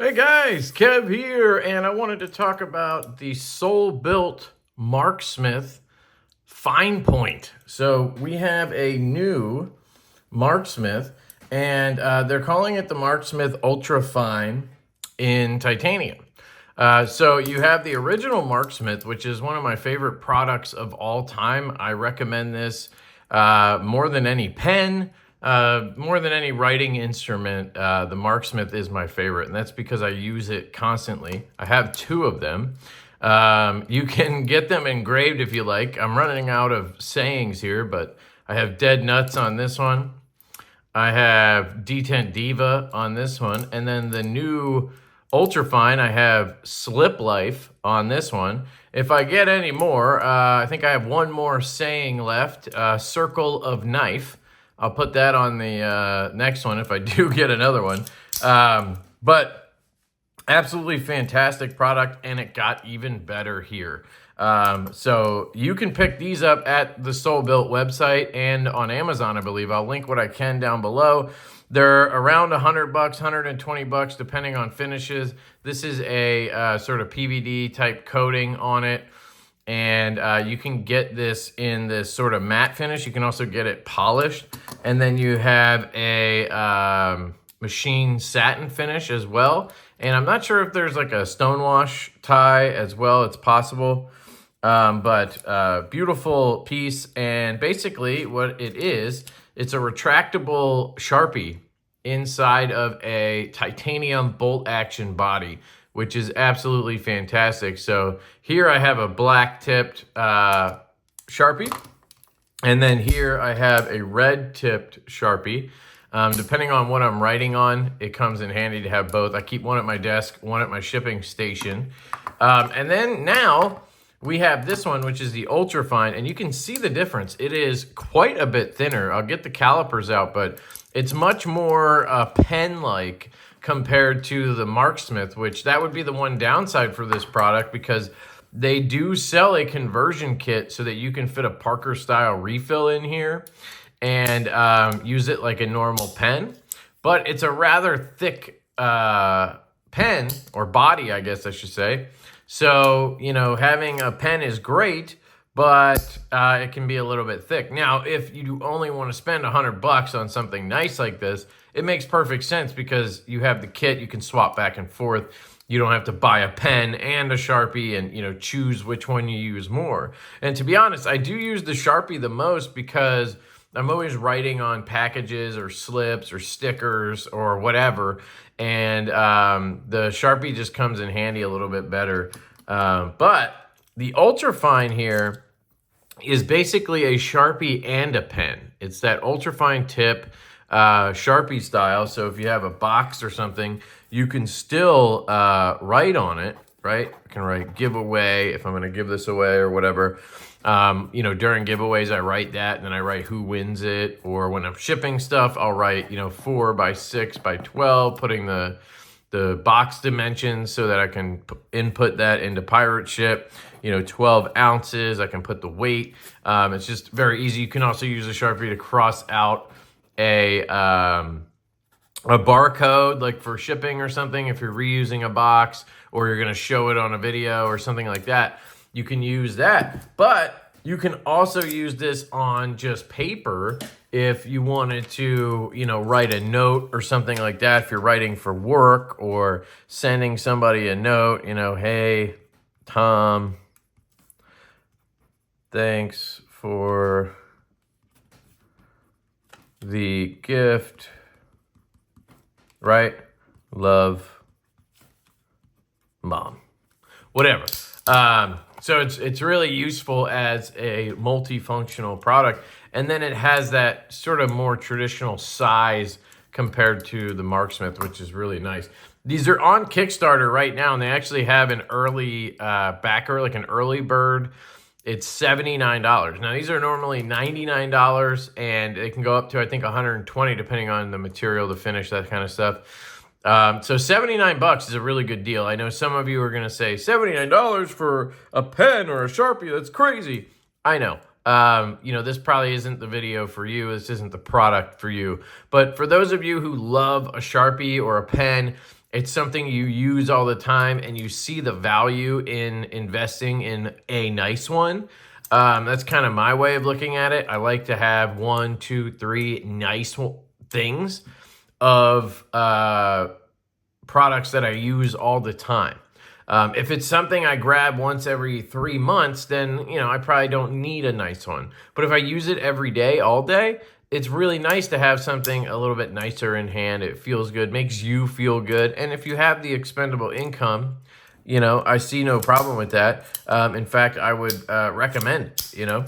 Hey guys, Kev here, and I wanted to talk about the Soulbuilt Marksmith Fine Point. So we have a new Marksmith, and they're calling it the Marksmith Ultrafine in titanium. So you have the original Marksmith, which is one of my favorite products of all time. I recommend this more than any pen. More than any writing instrument, the Marksmith is my favorite, and that's because I use it constantly. I have two of them. You can get them engraved if you like. I'm running out of sayings here, but I have Dead Nuts on this one. I have Detent Diva on this one, and then the new Ultrafine, I have Slip Life on this one. If I get any more, I think I have one more saying left, Circle of Knife. I'll put that on the next one if I do get another one. But absolutely fantastic product, and it got even better here. So you can pick these up at the Soulbuilt website and on Amazon, I believe. I'll link what I can down below. They're around $100, $120, depending on finishes. This is a sort of PVD type coating on it. And you can get this in this sort of matte finish. You can also get it polished. And then you have a machine satin finish as well. And I'm not sure if there's like a stonewash tie as well. It's possible. But beautiful piece. And basically what it is, it's a retractable Sharpie inside of a titanium bolt action body, which is absolutely fantastic. So here I have a black tipped Sharpie. And then here I have a red tipped Sharpie. Depending on what I'm writing on, it comes in handy to have both. I keep one at my desk, one at my shipping station. And then now we have this one, which is the Ultrafine, and you can see the difference. It is quite a bit thinner. I'll get the calipers out, but it's much more pen-like compared to the Marksmith, which that would be the one downside for this product, because they do sell a conversion kit so that you can fit a Parker style refill in here and use it like a normal pen. But it's a rather thick pen, or body, I guess I should say. So, you know, having a pen is great, but it can be a little bit thick. Now, if you only want to spend $100 on something nice like this, it makes perfect sense because you have the kit, you can swap back and forth. You don't have to buy a pen and a Sharpie and, you know, choose which one you use more. And to be honest, I do use the Sharpie the most because I'm always writing on packages or slips or stickers or whatever. And the Sharpie just comes in handy a little bit better. But the Ultrafine here is basically a Sharpie and a pen. It's that Ultrafine tip, Sharpie style. So if you have a box or something, you can still write on it, right? I can write giveaway if I'm going to give this away or whatever. You know, during giveaways, I write that, and then I write who wins it. Or when I'm shipping stuff, I'll write, you know, 4 by 6 by 12, putting the box dimensions so that I can input that into Pirate Ship. You know, 12 ounces, I can put the weight. It's just very easy. You can also use a Sharpie to cross out a barcode, like for shipping or something. If you're reusing a box or you're going to show it on a video or something like that, you can use that. But you can also use this on just paper if you wanted to, you know, write a note or something like that. If you're writing for work or sending somebody a note, you know, hey, Tom, thanks for the gift, right? Love, Mom. Whatever. So it's really useful as a multifunctional product. And then it has that sort of more traditional size compared to the Marksmith, which is really nice. These are on Kickstarter right now, and they actually have an early backer, like an early bird. It's $79. Now, these are normally $99, and they can go up to, I think, $120, depending on the material, the finish, that kind of stuff. So $79 is a really good deal. I know some of you are going to say, $79 for a pen or a Sharpie, that's crazy. I know. You know, this probably isn't the video for you. This isn't the product for you. But for those of you who love a Sharpie or a pen it's something you use all the time and you see the value in investing in a nice one. That's kind of my way of looking at it. I like to have 1, 2, 3 nice things of products that I use all the time. If it's something I grab once every 3 months, then, you know, I probably don't need a nice one. But if I use it every day, all day, it's really nice to have something a little bit nicer in hand. It feels good, makes you feel good. And if you have the expendable income, you know, I see no problem with that. In fact, I would recommend it, you know.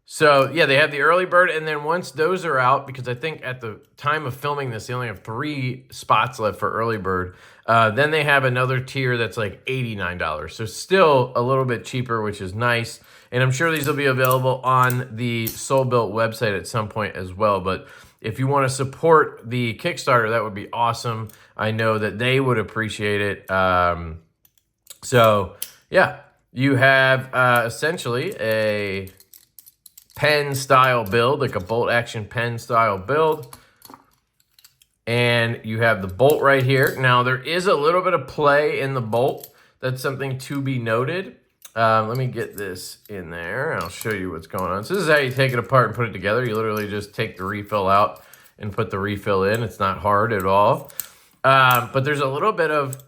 So yeah, they have the early bird, and then once those are out, because I think at the time of filming this, they only have 3 spots left for early bird. Then they have another tier that's like $89. So still a little bit cheaper, which is nice. And I'm sure these will be available on the Soulbuilt website at some point as well. But if you want to support the Kickstarter, that would be awesome. I know that they would appreciate it. So yeah, you have essentially a pen style build, like a bolt action pen style build. And you have the bolt right here. Now there is a little bit of play in the bolt. That's something to be noted. Let me get this in there and I'll show you what's going on. So this is how you take it apart and put it together. You literally just take the refill out and put the refill in. It's not hard at all. But there's a little bit of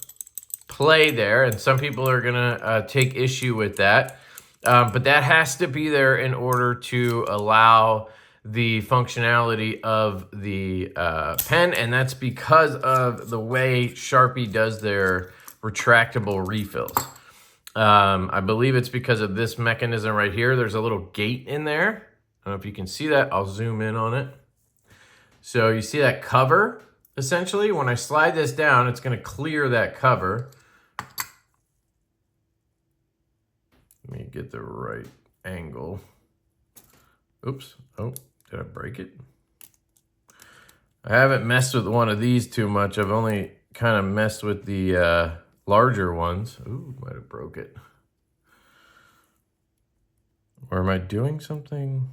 play there, and some people are gonna take issue with that. But that has to be there in order to allow the functionality of the pen, and that's because of the way Sharpie does their retractable refills. I believe it's because of this mechanism right here. There's a little gate in there. I don't know if you can see that. I'll zoom in on it. So you see that cover, essentially? When I slide this down, it's gonna clear that cover. Let me get the right angle. Oops. Oh, did I break it? I haven't messed with one of these too much. I've only kind of messed with the larger ones. Ooh, might have broke it. Or am I doing something?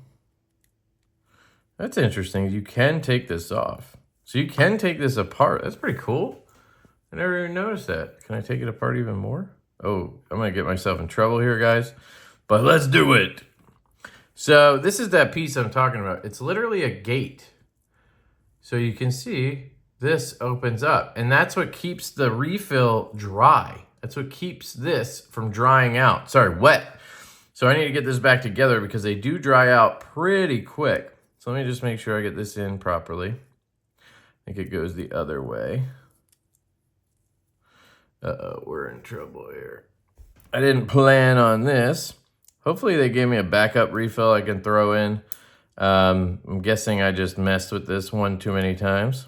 That's interesting. You can take this off. So you can take this apart. That's pretty cool. I never even noticed that. Can I take it apart even more? Oh, I'm going to get myself in trouble here, guys. But let's do it. So this is that piece I'm talking about. It's literally a gate. So you can see this opens up. And that's what keeps the refill dry. That's what keeps this from drying out. Sorry, wet. So I need to get this back together because they do dry out pretty quick. So let me just make sure I get this in properly. I think it goes the other way. Uh-oh, we're in trouble here. I didn't plan on this. Hopefully they gave me a backup refill I can throw in. I'm guessing I just messed with this one too many times.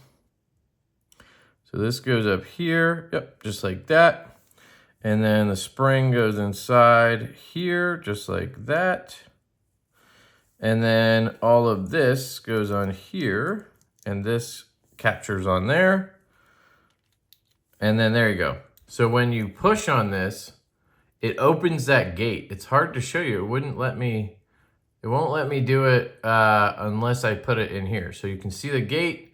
So this goes up here, yep, just like that. And then the spring goes inside here, just like that. And then all of this goes on here, and this captures on there. And then there you go. So when you push on this, it opens that gate. It's hard to show you. It won't let me do it unless I put it in here. So you can see the gate,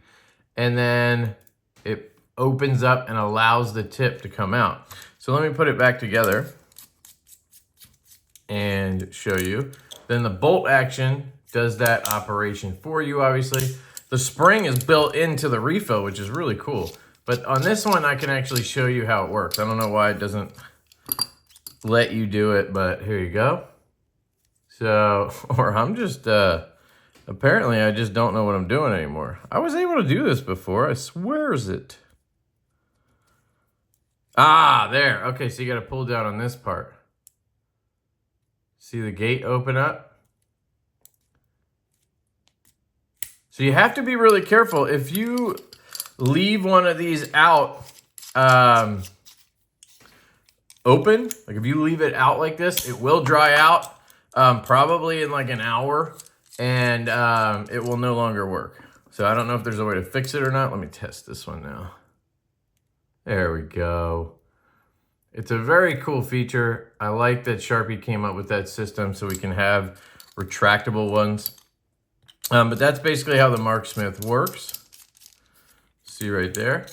and then it opens up and allows the tip to come out. So let me put it back together and show you. Then the bolt action does that operation for you, obviously. The spring is built into the refill, which is really cool. But on this one, I can actually show you how it works. I don't know why it doesn't let you do it, but here you go. So, or I'm just, apparently I just don't know what I'm doing anymore. I was able to do this before, I swears it. Ah, there. Okay, so you got to pull down on this part. See the gate open up? So you have to be really careful. If you leave one of these out open, like if you leave it out like this, it will dry out probably in like an hour, and it will no longer work. So I don't know if there's a way to fix it or not. Let me test this one now. There we go. It's a very cool feature. I like that Sharpie came up with that system so we can have retractable ones. But that's basically how the Marksmith works. See right there.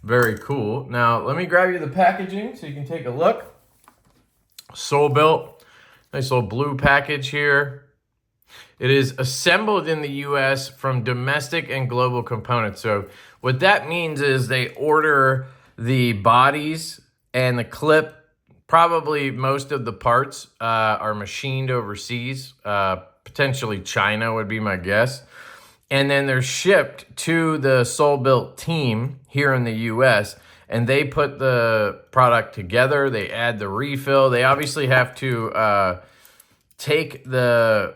Very cool. Now, let me grab you the packaging so you can take a look. Soulbuilt. Nice little blue package here. It is assembled in the US from domestic and global components. So what that means is they order the bodies and the clip. Probably most of the parts are machined overseas. Potentially China would be my guess. And then they're shipped to the Soulbuilt team here in the US, and they put the product together. They add the refill. They obviously have to take the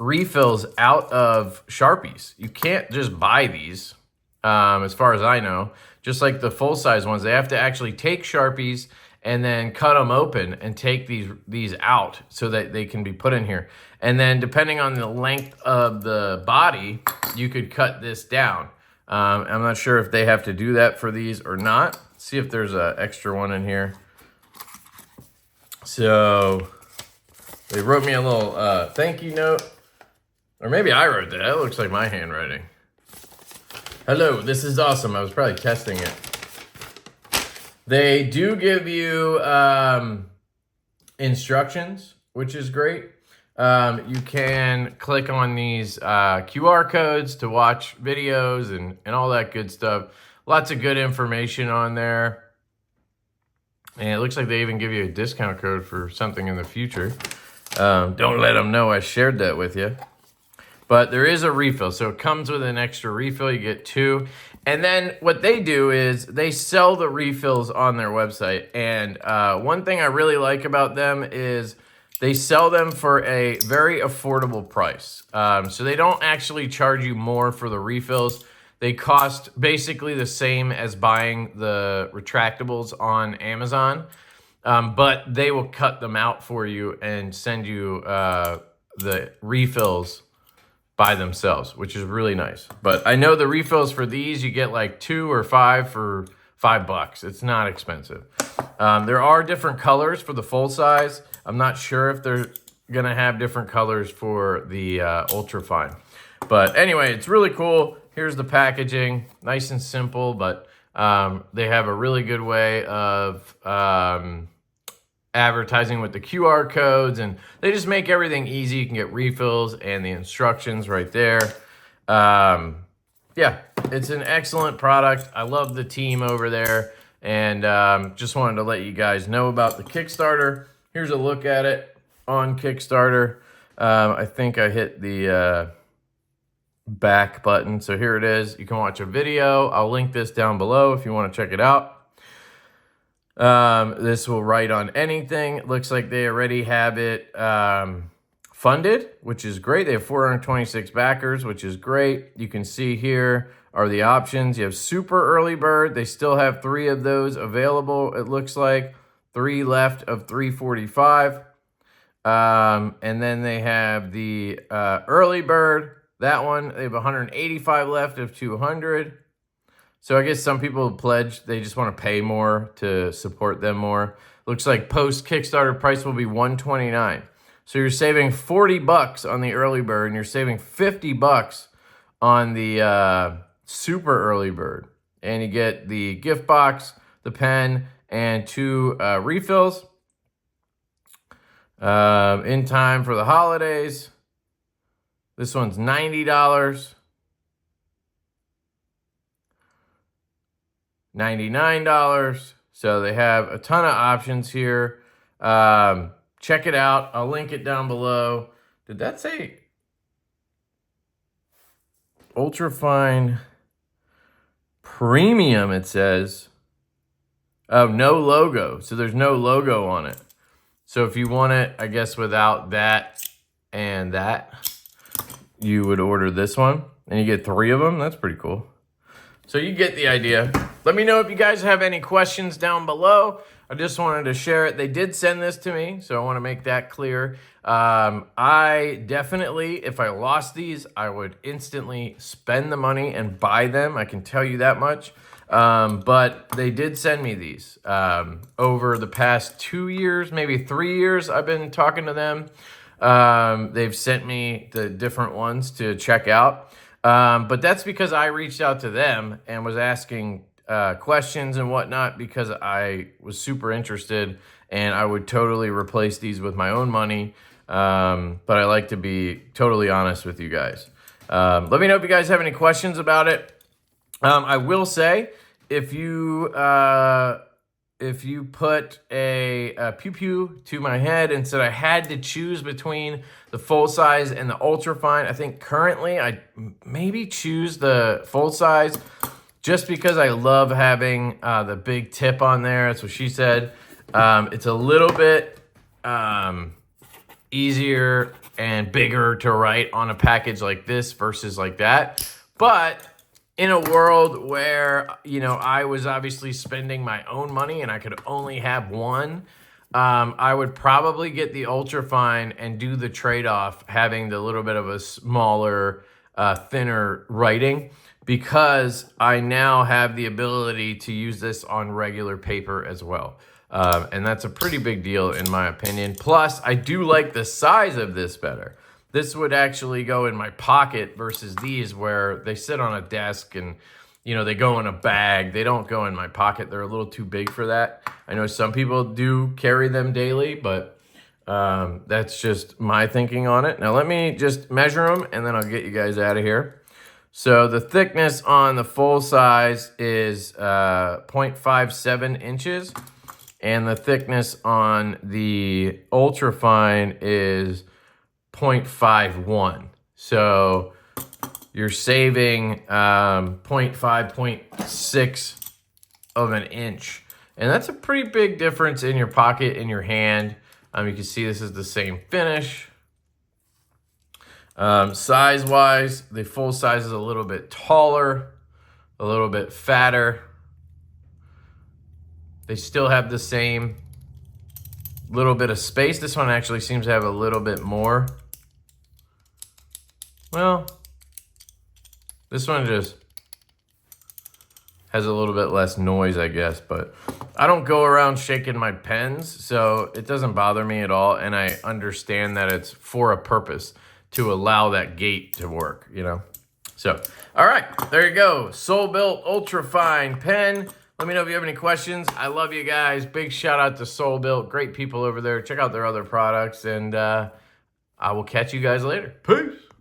refills out of Sharpies. You can't just buy these, as far as I know. Just like the full-size ones, they have to actually take Sharpies and then cut them open and take these out so that they can be put in here. And then depending on the length of the body, you could cut this down. I'm not sure if they have to do that for these or not. See if there's an extra one in here. So they wrote me a little thank you note. Or maybe I wrote that. That looks like my handwriting. Hello, this is awesome. I was probably testing it. They do give you instructions, which is great. You can click on these QR codes to watch videos and all that good stuff. Lots of good information on there. And it looks like they even give you a discount code for something in the future. Don't let them know I shared that with you. But there is a refill, so it comes with an extra refill. You get 2. And then what they do is they sell the refills on their website. And one thing I really like about them is they sell them for a very affordable price. So they don't actually charge you more for the refills. They cost basically the same as buying the retractables on Amazon. But they will cut them out for you and send you the refills by themselves, which is really nice. But I know the refills for these, you get like 2 or 5 for $5. It's not expensive. There are different colors for the full size. I'm not sure if they're gonna have different colors for the Ultrafine. But anyway, it's really cool. Here's the packaging, nice and simple, but they have a really good way of advertising with the QR codes, and they just make everything easy. You can get refills and the instructions right there. Yeah, it's an excellent product. I love the team over there, and just wanted to let you guys know about the Kickstarter. Here's a look at it on Kickstarter. I think I hit the back button, so here it is. You can watch a video. I'll link this down below if you want to check it out. This will write on anything. It looks like they already have it funded, which is great. They have 426 backers, which is great. You can see here are the options. You have super early bird. They still have 3 of those available. It looks like 3 left of 345. And then they have the early bird. That one, they have 185 left of 200. So I guess some people pledge, they just want to pay more to support them more. Looks like post Kickstarter price will be $129. So you're saving $40 on the early bird, and you're saving $50 on the super early bird. And you get the gift box, the pen, and 2 refills in time for the holidays. This one's $90. $99. So they have a ton of options here. Check it out. I'll link it down below. Did that say Ultrafine Premium? It says. Oh, no logo. So there's no logo on it. So if you want it, I guess without that and that, you would order this one. And you get 3 of them. That's pretty cool. So you get the idea. Let me know if you guys have any questions down below. I just wanted to share it. They did send this to me, so I want to make that clear. I definitely, if I lost these, I would instantly spend the money and buy them. I can tell you that much. But they did send me these. Over the past 2 years, maybe 3 years, I've been talking to them. They've sent me the different ones to check out. But that's because I reached out to them and was asking questions and whatnot because I was super interested, and I would totally replace these with my own money. But I like to be totally honest with you guys. Let me know if you guys have any questions about it. I will say, if you put a pew-pew to my head and said I had to choose between the full size and the Ultrafine, I think currently I'd maybe choose the full size just because I love having the big tip on there. That's what she said. It's a little bit easier and bigger to write on a package like this versus like that. But in a world where, you know, I was obviously spending my own money and I could only have one, I would probably get the Ultrafine and do the trade-off having the little bit of a smaller, thinner writing, because I now have the ability to use this on regular paper as well. And that's a pretty big deal in my opinion. Plus, I do like the size of this better. This would actually go in my pocket versus these where they sit on a desk and, you know, they go in a bag. They don't go in my pocket. They're a little too big for that. I know some people do carry them daily, but that's just my thinking on it. Now, let me just measure them and then I'll get you guys out of here. So the thickness on the full size is 0.57 inches. And the thickness on the Ultrafine is 0.51. So you're saving 0.6 of an inch. And that's a pretty big difference in your pocket, in your hand. You can see this is the same finish. Size-wise, the full size is a little bit taller, a little bit fatter. They still have the same little bit of space. This one actually seems to have a little bit more. Well, this one just has a little bit less noise, I guess, but I don't go around shaking my pens, so it doesn't bother me at all, and I understand that it's for a purpose to allow that gate to work, you know? So, all right, there you go. Soulbuilt Ultrafine pen. Let me know if you have any questions. I love you guys. Big shout out to Soulbuilt. Great people over there. Check out their other products, and I will catch you guys later. Peace.